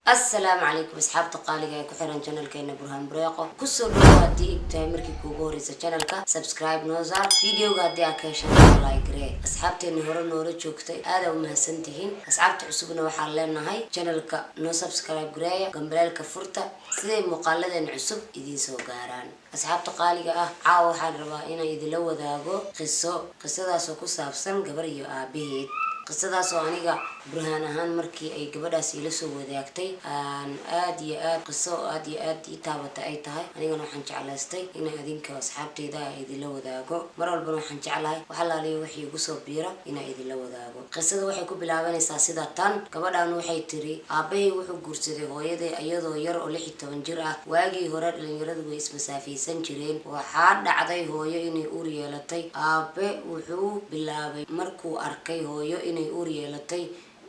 السلام عليكم أصحاب تقاليد كحران channel كينا برهان بريقة كسر لوادي تامركي كوبوريس channel كا subscribe نوزار فيديو قادي أكيشن لايك ري أصحابتي نهور نور شوكتي هذا ومهسنتهين أصحابتي عصبنا وحللنا هاي channel كا نو subscribe قرايا قنبلال كفرتا سيدي مقالدة عصب إذين سو قاران أصحاب تقاليد عاو حربائنا إذا لو ذاقو قصة سو كسابسن قبريو آبيد قصداas oo aniga burhaan ahaan markii ay gabadhaas ila soo wadaagtay aan aad iyo aad taabata ay tahay anigana waxaan jeclaystay in adinka asxaabteyda ay idila wadaago mar walba waxaan jeclahay waxa la leeyahay wixii igu soo biira in ay idila wadaago qisada waxay ku bilaabanaysaa sida tan gabadhaan waxay tiri aabahay wuxuu guursaday hooyaday iyadoo yar oo 16 jir ah waagii hore dhalinyaradu way ismasaafaysan jireen waxaa dhacday hooyo inay uur yeelatay aabe wuxuu bilaabay markuu arkay hooyo inay uur yeelatay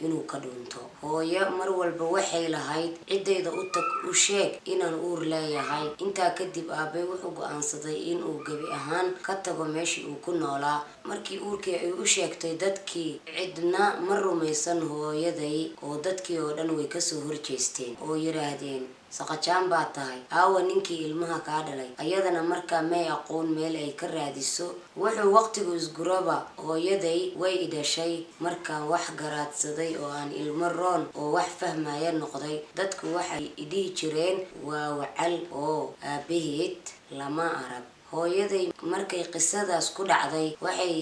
inuu ka dhunto hooyo mar walba waxay lahayd cideeda u tag u sheeg inaan uur leeyahay intaa kadib aabe wuxuu go'aansaday inuu gabi ahaan ka tago meeshii uu ku noolaa markii uurkii ay u sheegtay dadkii cidna ma rumaysan hooyaday oo dadkii oo dhan way ka soo horjeesteen oo yiraahdeen saqajaan baa tahay aawa ninkii ilmaha ka dhalay ayadana markaa may aqoon meel ay ka raadiso wuxuu waqtigu isguraba hooyaday way idashay markaa wax garaadsaday oo aan ilmo roon oo wax fahmaya noqday dadku waxay idhihi jireen waa wacal oo aabaheed lama arag hooyaday markay qisadaas ku dhacday waxay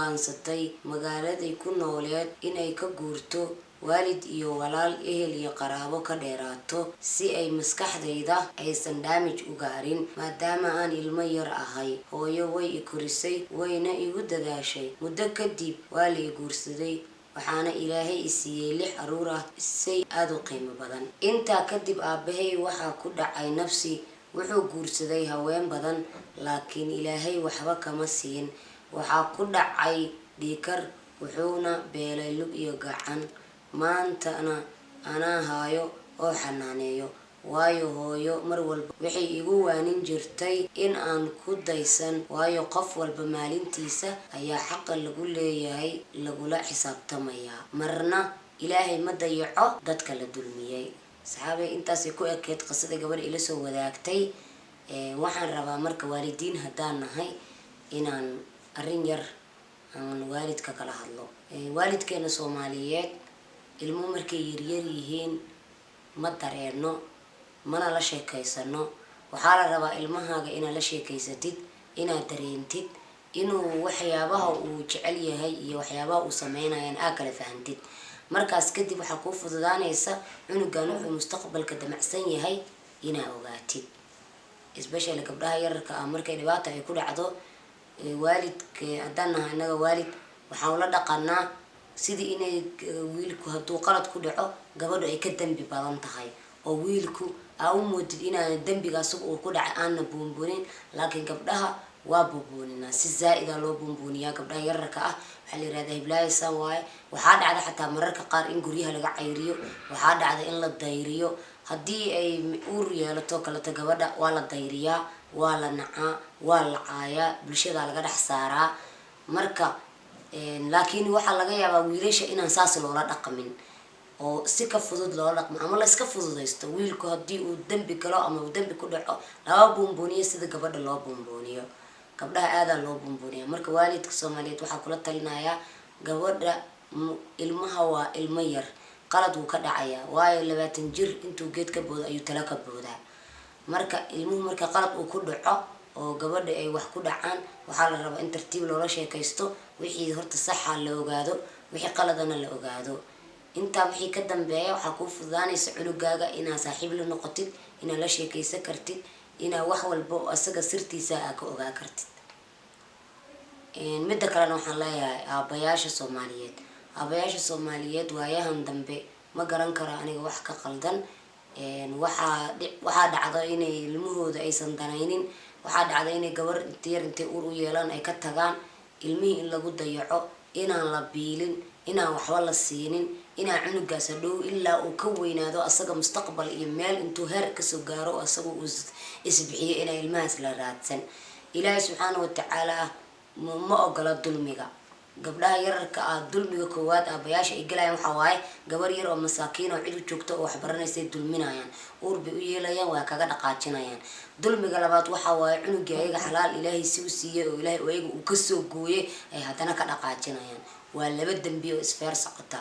go'aansatay magaaladay ku nooleed inay ka guurto waalid iyo walaal ehel iyo qaraabo ka dheeraato si ay maskaxdayda aysan damage u gaarin maadaama aan ilmo yar ahay hooyo way i korisay wayna igu dadaashay muddo kadib waa la i guursaday waxaana ilaahay i siiyay 6 caruur ah si aad u qiimo badan intaa kadib aabahay waxa ku dhacay nafsi wuxuu guursaday haween badan laakiin ilaahay waxba kama siin waxa ku dhacay dhiikar wuxuuna beelay lug iyo gacan maanta ana haayo oo xanaaneeyo waayo hooyo mar walba waxay igu waanin jirtay in aan ku daysan waayo qof walba maalintiisa ayaa xaq lagu leeyahay lagula xisaabtamaya marna ilaahay ma dayaco dadka la dulmiyay saxaabay intaas ku ekeed qisada gabadha ila soo wadaagtay waxaan rabaa marka waalidiin hadaan nahay inaan arin yar aan waalidka kala hadlo waalidkeena Soomaaliyeed ilmo markay yaryar yihiin ma dareeno mana la sheekaysano waxaa la rabaa ilmahaaga inaad la sheekaysatid inaad dareentid inuu waxyaabaha uu jecel yahay iyo waxyaabaha uu sameynayaan aad kala fahantid markaas kadib waxa ku fududaanaysa cunugan wuxuu mustaqbalka damacsan yahay inaad ogaatid especially gabdhaha yararka ah markay dhibaato ay ku dhacdo waalidka hadana anaga waalid waxaan la dhaqanaa sidii inay wiilku haduu qalad ku dhaco gabadhu ay ka dambi badan tahay oo wiilku aa u moodid inaan dambigaas uu ku dhacay aan buunbuunin laakiin gabdhaha waa buunbuunina si zaid ah loo buunbuuniyaa gabdhaha yararka ah waxa la yiraahdaa hiblaayisan waaye waxaa dhacda xataa mararka qaar in guryaha laga cayriyo waxaa dhacda in la dayriyo hadii ay uur yeelato kala ta gabadha waa la dayriyaa waa la nacaa waa la caaya bulshada laga dhax saaraa marka laakiin waxa laga yaabaa wiilasha inaan saas loola dhaqmin oo si ka fudud loo dhaqmo ama la iska fududeysto wiilku hadii uu dambi galo ama uu dambi ku dhaco laba buunbuuniyo sida gabadha loo buunbuuniyo gabdhaha aada loo buunbuuniyo marka waalidka Soomaaliyeed waxa kula talinayaa gabadha ilmaha waa ilmo yar qalad uu ka dhacaya waayo 20 jir intuu geed ka boodo ayuu tala ka boodaa marka ilmuhu marka qalad uu ku dhaco oo gabadha ay wax ku dhacaan waxa la rabaa in tartiib loola sheekaysto wixii horta sax ah la ogaado wixii qaladana la ogaado inta wixii ka dambeeya waxa ku fududaanaysa cunugaaga inaad saaxiib la noqotid inaad la sheekaysan kartid inaad wax walba asaga sirtiisa aad ka ogaa kartid midda kale waxaan leeyahay aabayaasha Soomaaliyeed waayahan dambe ma garan karo aniga wax ka qaldan waxa dhacdo inay ilmahooda aysan danaynin waxa dhacda inay gabar intay uur u yeelan ay ka tagaan ilmihii in lagu dayaco inaan la biilin inaan waxba la siinin inaan cunugaas dhow ilaa uu ka weynaado asaga mustaqbal iyo meel intuu heer ka soo gaaro asaga uu isbixiyo inay ilmahaas la raadsan ilaahay subxaanahu wa tacaala ma ogola dulmiga gabdhaha yararka ah dulmiga koowaad aabayaasha ay galayaan waxa waaye gabar yar oo masaakiin oo cid u joogto oo wax baranaysa dulminayaan uur bay u yeelayaan waa kaga dhaqaajinayaan dulmiga labaad waxa waaye cunugii ayaga xalaal ilaahay si u siiyay oo ilaahay ayaga uu ka soo gooyay ay haddana ka dhaqaajinayaan waa laba dambi oo isfeer socota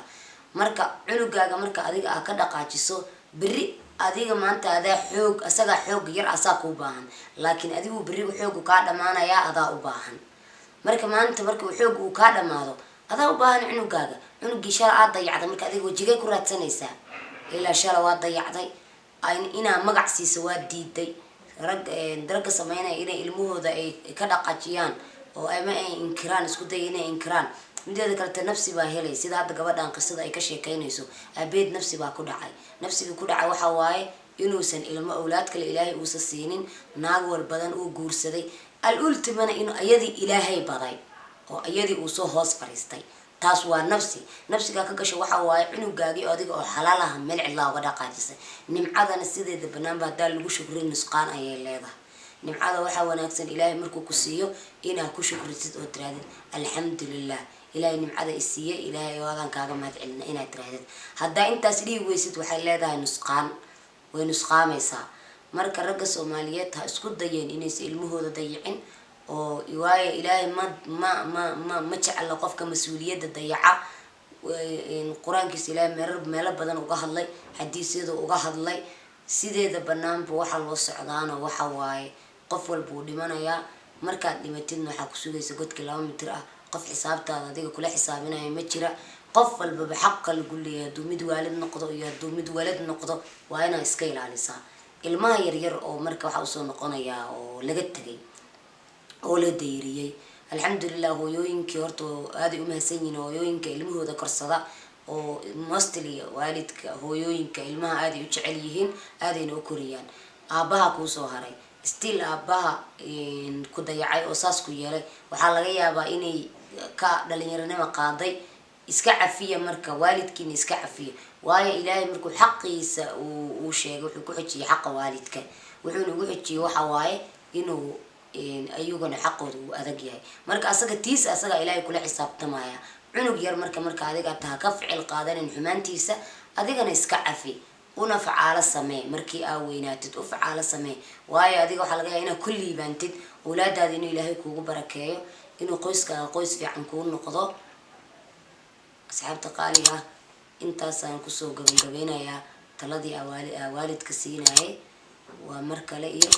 marka cunugaaga marka adiga aad ka dhaqaajiso biri adiga maanta adaa xoog asaga xoog yar asaa ku baahan laakiin adigu biri xoog ka dhamaanaya adaa u baahan marka maanta marka xoog uu ka dhamaado adaa u baahan cunugaaga cunugii shala aad dayacday marka adiga wajigay ku raadsanaysaa ilaa shala waa dayacday inaa magac siiso waa diiday ragga sameynaya inay ilmahooda ay ka dhaqaajiyaan oo ama ay inkiraan isku day inay inkiraan mideeda kale nafsi baa helay sida hadda gabadhan qisada ay ka sheekeynayso abeed nafsi baa ku dhacay nafsiga ku dhacay waxa waaye inuusan ilmo awlaad kale ilaahay uusa siinin naag wal badan uu guursaday al-ultimana inuu ayadii ilaahay baday oo ayadii uu soo hoos fariistay taas waa nafsiga ka gasho waxa waaye cunugaagii adiga oo xalaal ah meel cidla uga dhaqaajisay nimcadana sideeda banaanba hadaa lagu shukrin nusqaan ayay leedahay nimcada waxaa wanaagsan ilaahay markuu ku siiyo inaad ku shukrisid oo tirahdid alxamdulilah ilaahay nimcada isiiye ilaahay waadan kaaga mahad celina inaad tirahdid haddaa intaas dhihi weysid waxay leedahay nusqaan way nusqaamaysaa marka ragga Soomaaliyeed ha isku dayeen inaysan ilmahooda dayicin oo waayo ilaahay ma jecla qofka mas'uuliyadda dayaca quraankiisa ilaahay meelo badan uga hadlay xadiisyada uga hadlay sideeda banaanba waxa loo socdaana waxa waaye qof walba uu dhimanayaa markaad dhimatidna waxa ku sugaysa godka 2 mitir ah qof xisaabtaada adiga kula xisaabinaya ma jira qof walba xaq lagu leeyahay hadduu mid waalid noqdo iyo hadduu mid walad noqdo waa inaad iska ilaalisaa ilmaha yaryar oo marka waxa usoo noqonaya oo laga tagay oo la dayriyay alxamdulillah hooyooyinkii horta aad u mahadsan yihiin hooyooyinka ilmahooda korsada oo mostly waalidka hooyooyinka ilmaha aad u jecel yihiin aadayna u koriyaan aabaha ku soo haray still aabaha ku dayacay oo saas ku yeelay waxa laga yaabaa inay ka dhalinyaranimo qaaday iska cafiya marka waalidkiina iska cafiya waayo ilaahay markuu xaqiisa uu sheegay wuxuu ku xijiyay xaq waalidka wuxuu ugu xijiyay waxa waaye inuu ayugana xaqooda uu adag yahay marka asaga tiis asaga ilaahay kula xisaabtamaya cunug yar marka adiga taa ka ficil qaadanin xumaantiisa adigana iska cafi una facaala samee markii aa weynaatid u facaala samee waayo adiga waxa laga yaabaa inaad ku liibaantid awlaadaada inuu ilaahay kuugu barakeeyo inuu qoyskaaga qoys fiican kuu noqdo asxaabta qaaliga intaasaan kusoo gabagabeynayaa taladii waalidka siinayay waa mar kale iyo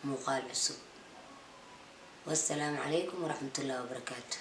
muuqaal cusub والسلام عليكم ورحمة الله وبركاته.